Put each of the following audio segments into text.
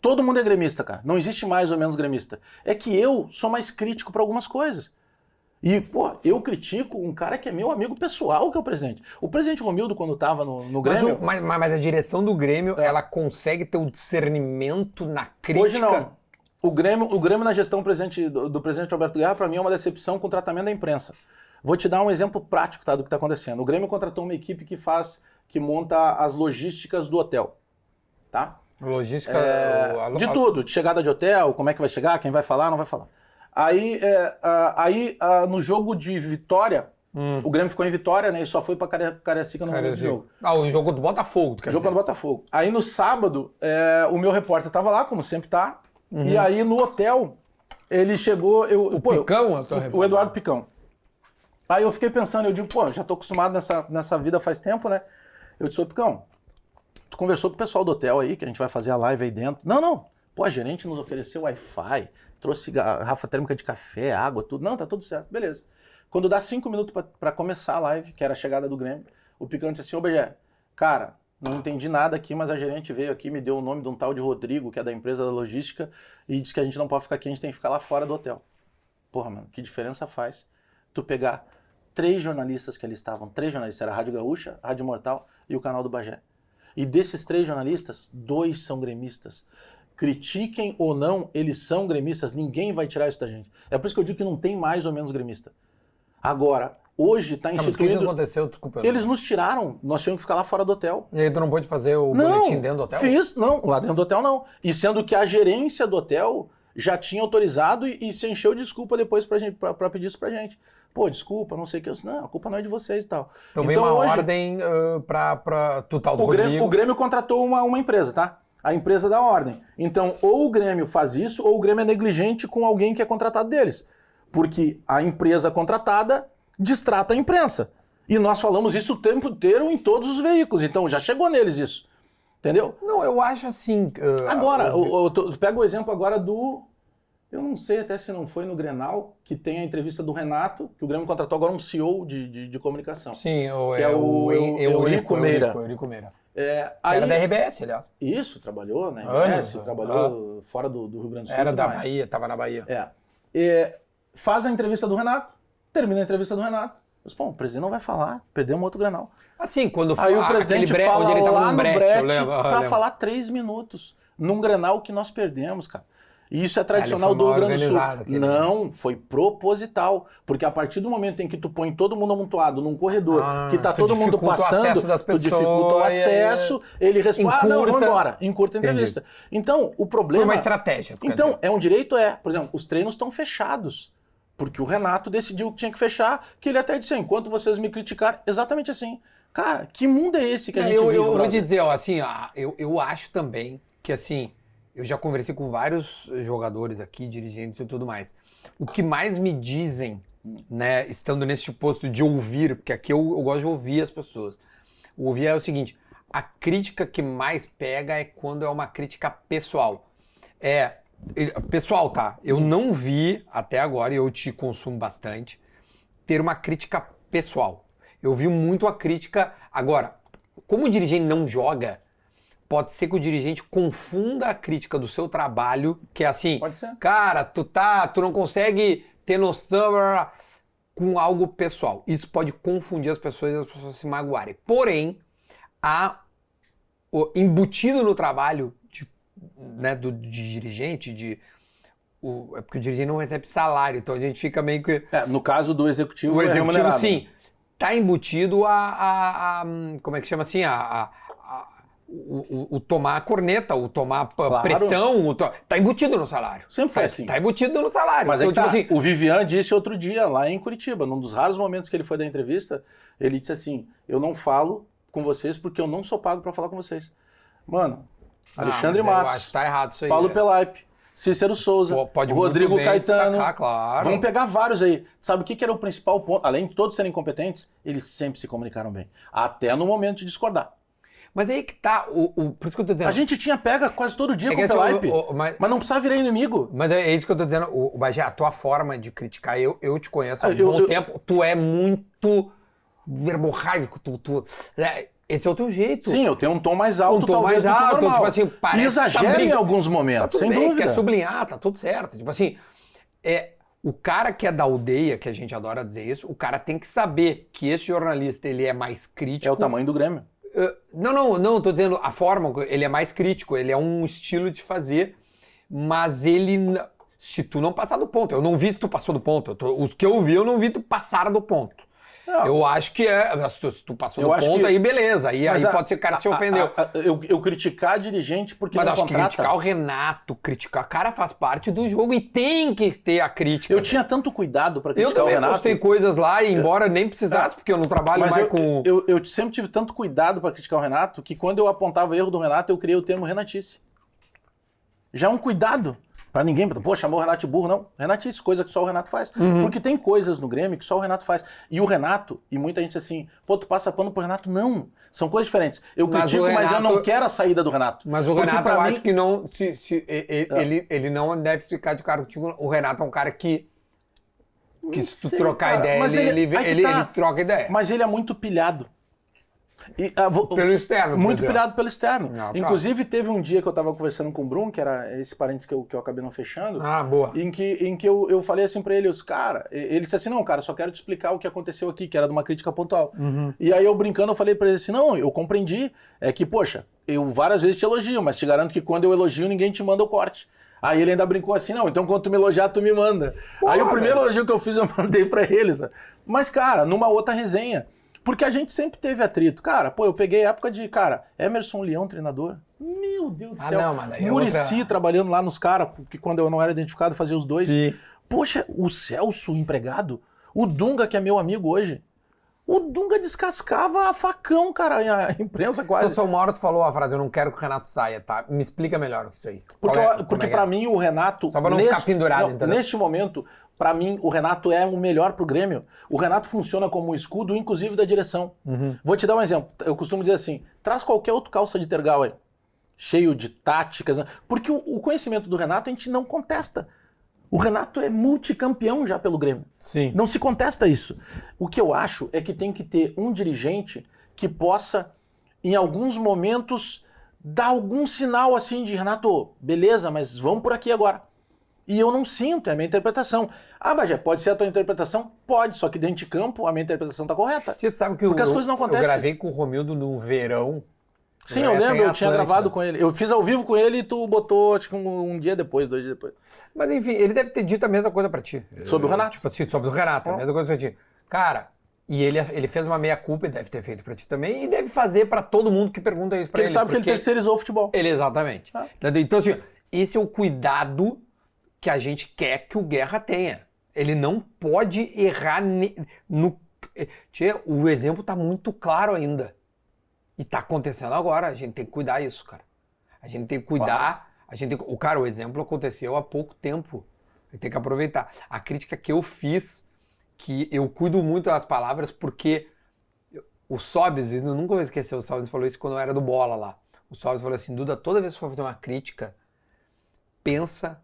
Todo mundo é gremista, cara. Não existe mais ou menos gremista. É que eu sou mais crítico para algumas coisas. E, pô, eu critico um cara que é meu amigo pessoal, que é o presidente. O presidente Romildo, quando estava no Grêmio... Mas a direção do Grêmio, ela consegue ter o discernimento na crítica? Hoje não. O Grêmio na gestão do presidente Roberto Guerra, para mim, é uma decepção com o tratamento da imprensa. Vou te dar um exemplo prático, tá, do que está acontecendo. O Grêmio contratou uma equipe que monta as logísticas do hotel. Tá? Logística... de tudo. De chegada de hotel, como é que vai chegar, quem vai falar, não vai falar. Aí, no jogo de Vitória, o Grêmio ficou em Vitória, né? E só foi pra Cariacica no momento do jogo. O jogo do Botafogo, tu quer dizer? Jogo do Botafogo. Aí no sábado, o meu repórter tava lá, como sempre tá. E aí no hotel, ele chegou... Picão? O Eduardo Picão. Aí eu fiquei pensando, eu digo, pô, já tô acostumado nessa vida faz tempo, né? Eu disse, ô Picão, tu conversou com o pessoal do hotel aí, que a gente vai fazer a live aí dentro. Não. Pô, a gerente nos ofereceu Wi-Fi, trouxe garrafa térmica de café, água, tudo. Não, tá tudo certo, beleza. Quando dá 5 minutos pra começar a live, que era a chegada do Grêmio, o Picão disse assim, ô Begé, cara, não entendi nada aqui, mas a gerente veio aqui, me deu o nome de um tal de Rodrigo, que é da empresa da logística, e disse que a gente não pode ficar aqui, a gente tem que ficar lá fora do hotel. Porra, mano, que diferença faz tu pegar 3 jornalistas que ali estavam, 3 jornalistas, era a Rádio Gaúcha, a Rádio Mortal e o canal do Bagé. E desses 3 jornalistas, 2 são gremistas. Critiquem ou não, eles são gremistas, ninguém vai tirar isso da gente. É por isso que eu digo que não tem mais ou menos gremista. Agora, hoje está instituído... Mas o que aconteceu? Desculpa. Eles nos tiraram, nós tínhamos que ficar lá fora do hotel. E aí tu não pôde fazer o boletim dentro do hotel? Não, lá dentro do hotel não. E sendo que a gerência do hotel já tinha autorizado e se encheu de desculpa depois pra pedir isso pra gente. Pô, desculpa, não sei o que. Eu disse, não, a culpa não é de vocês e tal. Então veio uma ordem pra tu tal do Rodrigo. O Grêmio contratou uma empresa, tá? A empresa dá ordem. Então, ou o Grêmio faz isso, ou o Grêmio é negligente com alguém que é contratado deles. Porque a empresa contratada distrata a imprensa. E nós falamos isso o tempo inteiro em todos os veículos. Então, já chegou neles isso. Entendeu? Não, eu acho assim... Agora, pega o exemplo agora do... Eu não sei até se não foi no Grenal, que tem a entrevista do Renato, que o Grêmio contratou agora um CEO de comunicação. Sim, que é o Eurico Meira. Eurico Meira. Era da RBS, aliás. Isso, trabalhou na RBS, trabalhou fora do Rio Grande do Sul. Era da Bahia, tava na Bahia. Faz a entrevista do Renato, termina a entrevista do Renato. Eu disse, pô, o presidente não vai falar, perdemos outro Grenal. Assim, quando aí o presidente fala onde ele tava lá no brete pra lembro. falar 3 minutos, num Grenal que nós perdemos, cara. E isso é tradicional do Rio Grande do Sul. Não, foi proposital. Porque a partir do momento em que tu põe todo mundo amontoado num corredor, que tá todo mundo passando, tu dificulta o acesso, ele responde, não, vamos embora, encurta a entrevista. Então, o problema... Foi uma estratégia. Então, é um direito, por exemplo, os treinos estão fechados. Porque o Renato decidiu que tinha que fechar, que ele até disse, enquanto vocês me criticarem, exatamente assim. Cara, que mundo é esse que a gente vive, Eu vou te dizer, assim, eu acho também que, assim... Eu já conversei com vários jogadores aqui, dirigentes e tudo mais. O que mais me dizem, né, estando nesse posto de ouvir, porque aqui eu gosto de ouvir as pessoas. O ouvir é o seguinte, a crítica que mais pega é quando é uma crítica pessoal. Pessoal, tá? Eu não vi até agora, e eu te consumo bastante, ter uma crítica pessoal. Eu vi muito a crítica... Agora, como o dirigente não joga... Pode ser que o dirigente confunda a crítica do seu trabalho, que é assim, pode ser. Cara, tu não consegue ter noção com algo pessoal. Isso pode confundir as pessoas e as pessoas se magoarem. Porém, embutido no trabalho do dirigente, é porque o dirigente não recebe salário, então a gente fica meio que... no caso do executivo, o executivo sim, tá embutido como é que chama assim, o tomar a corneta, o tomar pressão, tá embutido no salário. Sempre foi assim. Tá embutido no salário. Mas então, assim, o Vivian disse outro dia, lá em Curitiba, num dos raros momentos que ele foi da entrevista, ele disse assim, eu não falo com vocês porque eu não sou pago pra falar com vocês. Mano, Alexandre Matos, eu acho que tá errado isso aí, Paulo Pelaipe, Cícero Souza, Rodrigo Caetano, destacar, claro. Vamos pegar vários aí. Sabe o que era o principal ponto? Além de todos serem competentes, eles sempre se comunicaram bem. Até no momento de discordar. Mas aí que tá, por isso que eu tô dizendo... A gente pega quase todo dia com o Pelaipe, mas não precisa virar inimigo. Mas é isso que eu tô dizendo, Bagé, a tua forma de criticar, eu te conheço há um bom tempo, tu é muito verborrágico, esse é o teu jeito. Sim, eu tenho um tom mais alto, talvez, do que o normal. tipo assim, parece e exagero em alguns tá momentos, tudo sem bem, dúvida. quer sublinhar, tá tudo certo. Tipo assim, o cara que é da aldeia, que a gente adora dizer isso, o cara tem que saber que esse jornalista, ele é mais crítico. É o tamanho do Grêmio. Não, tô dizendo a forma, ele é mais crítico, ele é um estilo de fazer, mas ele, se tu não passar do ponto, eu não vi se tu passou do ponto, os que eu vi, eu não vi tu passar do ponto. Não. Eu acho que se tu passou do ponto, aí beleza, aí pode ser que o cara se ofendeu. Eu criticar dirigente porque mas não acho contrata. Que criticar o Renato, criticar, cara, faz parte do jogo e tem que ter a crítica. Eu tinha tanto cuidado para criticar o Renato. Eu também postei coisas lá, e embora nem precisasse, porque eu não trabalho mais com... Eu sempre tive tanto cuidado para criticar o Renato, que quando eu apontava erro do Renato, eu criei o termo Renatice. Já é um cuidado. Pra ninguém, pô, chamou o Renato de burro, não. Renatice, coisa que só o Renato faz. Porque tem coisas no Grêmio que só o Renato faz. E o Renato, e muita gente assim, pô, tu passa pano pro Renato? Não. São coisas diferentes. Eu critico, mas eu não quero a saída do Renato. Mas o Renato, eu acho que não. Ele não deve ficar de cara contigo. O Renato é um cara que se tu trocar ideia, ele troca ideia. Mas ele é muito pilhado. Pelo externo. Muito pilhado pelo externo. Não, inclusive, teve um dia que eu tava conversando com o Bruno, que era esse parênteses que eu acabei não fechando. Boa. Em que eu falei assim pra ele, ele disse assim, não, cara, só quero te explicar o que aconteceu aqui, que era de uma crítica pontual. E aí eu brincando, eu falei pra ele assim, não, eu compreendi, é que, poxa, eu várias vezes te elogio, mas te garanto que quando eu elogio, ninguém te manda o corte. Aí ele ainda brincou assim, não, então quando tu me elogiar, tu me manda. Aí o primeiro elogio que eu fiz, eu mandei pra eles. Mas, cara, numa outra resenha. Porque a gente sempre teve atrito. Cara, pô, eu peguei a época de, Emerson Leão, treinador. Meu Deus do céu. Muricy trabalhando lá nos caras, porque quando eu não era identificado, fazia os dois. Sim. Poxa, o Celso, empregado. O Dunga, que é meu amigo hoje. O Dunga descascava a facão, cara, a imprensa quase. Então, uma hora tu falou a frase, eu não quero que o Renato saia, tá? Me explica melhor isso aí. Porque pra mim o Renato... Só pra não ficar pendurado, entendeu? Neste momento... Pra mim, o Renato é o melhor pro Grêmio. O Renato funciona como um escudo, inclusive da direção. Vou te dar um exemplo. Eu costumo dizer assim, traz qualquer outro calça de tergal aí, cheio de táticas, porque o conhecimento do Renato a gente não contesta. O Renato é multicampeão já pelo Grêmio. Sim. Não se contesta isso. O que eu acho é que tem que ter um dirigente que possa, em alguns momentos, dar algum sinal assim de, Renato, beleza, mas vamos por aqui agora. E eu não sinto, é a minha interpretação. Bagé, pode ser a tua interpretação? Pode, só que dentro de campo a minha interpretação tá correta. Você sabe que porque as coisas não acontecem. Eu gravei com o Romildo no verão. Sim, eu lembro, eu tinha gravado com ele. Eu fiz ao vivo com ele e tu botou, acho que um dia depois, 2 dias depois. Mas enfim, ele deve ter dito a mesma coisa pra ti. Sobre o Renato. Tipo assim, sobre o Renato, a mesma coisa pra ti. Cara, e ele fez uma meia-culpa, e deve ter feito pra ti também, e deve fazer pra todo mundo que pergunta isso pra ele. Ele sabe que ele terceirizou o futebol. Exatamente. Então assim, esse é o cuidado que a gente quer que o Guerra tenha. Ele não pode errar no... O exemplo tá muito claro ainda. E tá acontecendo agora. A gente tem que cuidar disso, cara. A gente tem que cuidar. O exemplo aconteceu há pouco tempo. A gente tem que aproveitar. A crítica que eu fiz, que eu cuido muito das palavras, porque o Sobis, eu nunca vou esquecer, o Sobis falou isso quando eu era do Bola lá. O Sobis falou assim, Duda, toda vez que for fazer uma crítica, pensa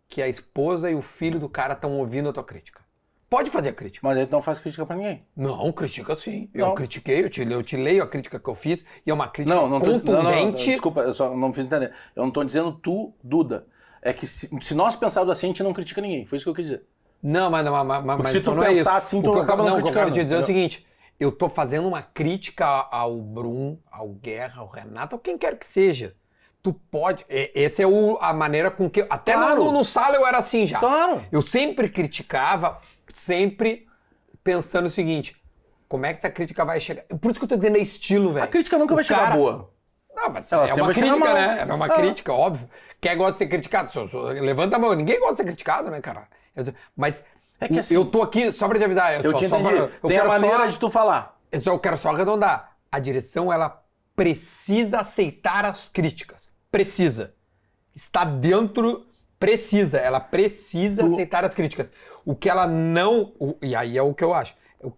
que a esposa e o filho do cara estão ouvindo a tua crítica. Pode fazer a crítica. Mas ele não faz crítica pra ninguém. Não, critica sim. Eu critiquei, eu te leio a crítica que eu fiz, e é uma crítica contundente. Não, desculpa, eu só não fiz entender. Eu não tô dizendo tu, Duda. É que se nós pensarmos assim, a gente não critica ninguém. Foi isso que eu quis dizer. Não, mas se tu não é isso. pensar assim, tu acaba não criticando. O que eu quero te dizer é o seguinte, eu tô fazendo uma crítica ao Brum, ao Guerra, ao Renato, ou quem quer que seja. Tu pode... Essa é a maneira com que... Até no sala eu era assim já. Claro. Eu sempre criticava, sempre pensando o seguinte, como é que essa crítica vai chegar? Por isso que eu tô dizendo, é estilo, velho. A crítica nunca vai chegar boa. Não, mas é uma crítica, né? É uma crítica, óbvio. Quem gosta de ser criticado? Levanta a mão. Ninguém gosta de ser criticado, né, cara? Mas é que assim, eu tô aqui só pra te avisar. Eu te entendi. Tem a maneira de tu falar. Eu quero só arredondar. A direção, ela precisa aceitar as críticas. Precisa. Está dentro... Ela precisa aceitar as críticas. O que ela não... E aí é o que eu acho. O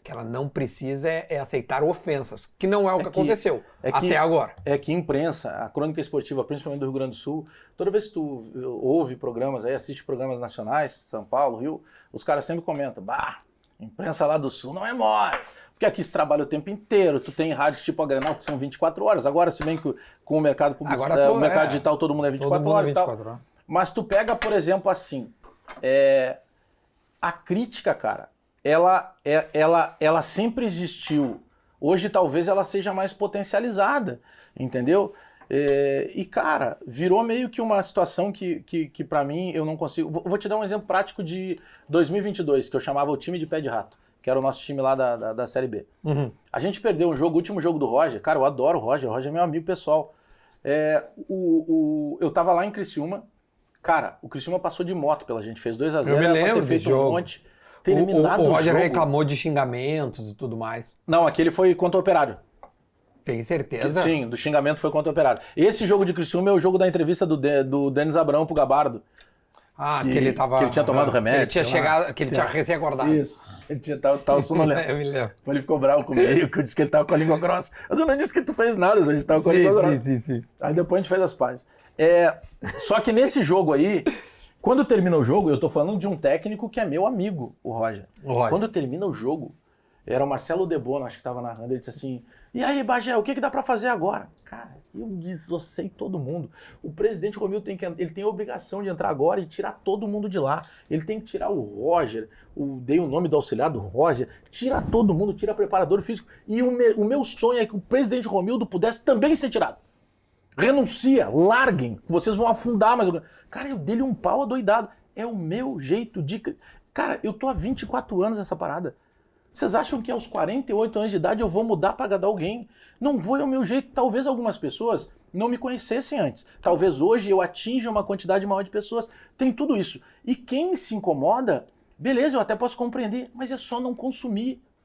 que ela não precisa é aceitar ofensas, que não é o que aconteceu até agora. É que imprensa, a crônica esportiva, principalmente do Rio Grande do Sul, toda vez que tu ouve programas, aí assiste programas nacionais, São Paulo, Rio, os caras sempre comentam, imprensa lá do Sul não é mole, Porque aqui se trabalha o tempo inteiro, tu tem rádios tipo a Grenal que são 24 horas. Agora, se bem que com o mercado publicitário, o mercado digital todo mundo é 24 horas e tal. Mas tu pega, por exemplo, assim, a crítica, cara, ela sempre existiu. Hoje talvez ela seja mais potencializada, entendeu? E, cara, virou meio que uma situação que para mim eu não consigo... Vou te dar um exemplo prático de 2022, que eu chamava o time de pé de rato, que era o nosso time lá da Série B. Uhum. A gente perdeu um jogo, o último jogo do Roger. Cara, eu adoro o Roger é meu amigo pessoal. Eu tava lá em Criciúma. Cara, o Criciúma passou de moto pela gente, fez 2-0, eu me lembro pra ter feito jogo. Um monte. Terminado O Roger jogo, reclamou de xingamentos e tudo mais. Não, aquele foi contra o Operário. Tem certeza? Sim, do xingamento foi contra o Operário. Esse jogo de Criciúma é o jogo da entrevista do Denis Abrão pro Gabardo. Que ele tava... Que ele tinha tomado remédio. Que ele tinha chegado, que ele tinha recém-acordado. Isso. Ele tava sonolento. Eu me lembro. Ele ficou bravo comigo, que eu disse que ele tava com a língua grossa. Mas eu não disse que tu fez nada, eu disse que tava com a língua grossa. Sim. Aí depois a gente fez as pazes. Só que nesse jogo aí, quando termina o jogo, eu tô falando de um técnico que é meu amigo, o Roger. Quando termina o jogo, era o Marcelo Debono, acho que tava narrando, ele disse assim, e aí, Bagé, o que dá pra fazer agora? Cara, eu desossei todo mundo. O presidente Romildo ele tem a obrigação de entrar agora e tirar todo mundo de lá. Ele tem que tirar o Roger, dei o nome do auxiliar do Roger, tira todo mundo, tira preparador físico. E o meu sonho é que o presidente Romildo pudesse também ser tirado. Renuncia, larguem, vocês vão afundar mais. Cara, eu dei-lhe um pau adoidado. É o meu jeito de... Cara, eu tô há 24 anos nessa parada. Vocês acham que aos 48 anos de idade eu vou mudar para agradar alguém? Não vou, é o meu jeito. Talvez algumas pessoas não me conhecessem antes. Talvez hoje eu atinja uma quantidade maior de pessoas. Tem tudo isso. E quem se incomoda, beleza, eu até posso compreender, mas é só não consumir.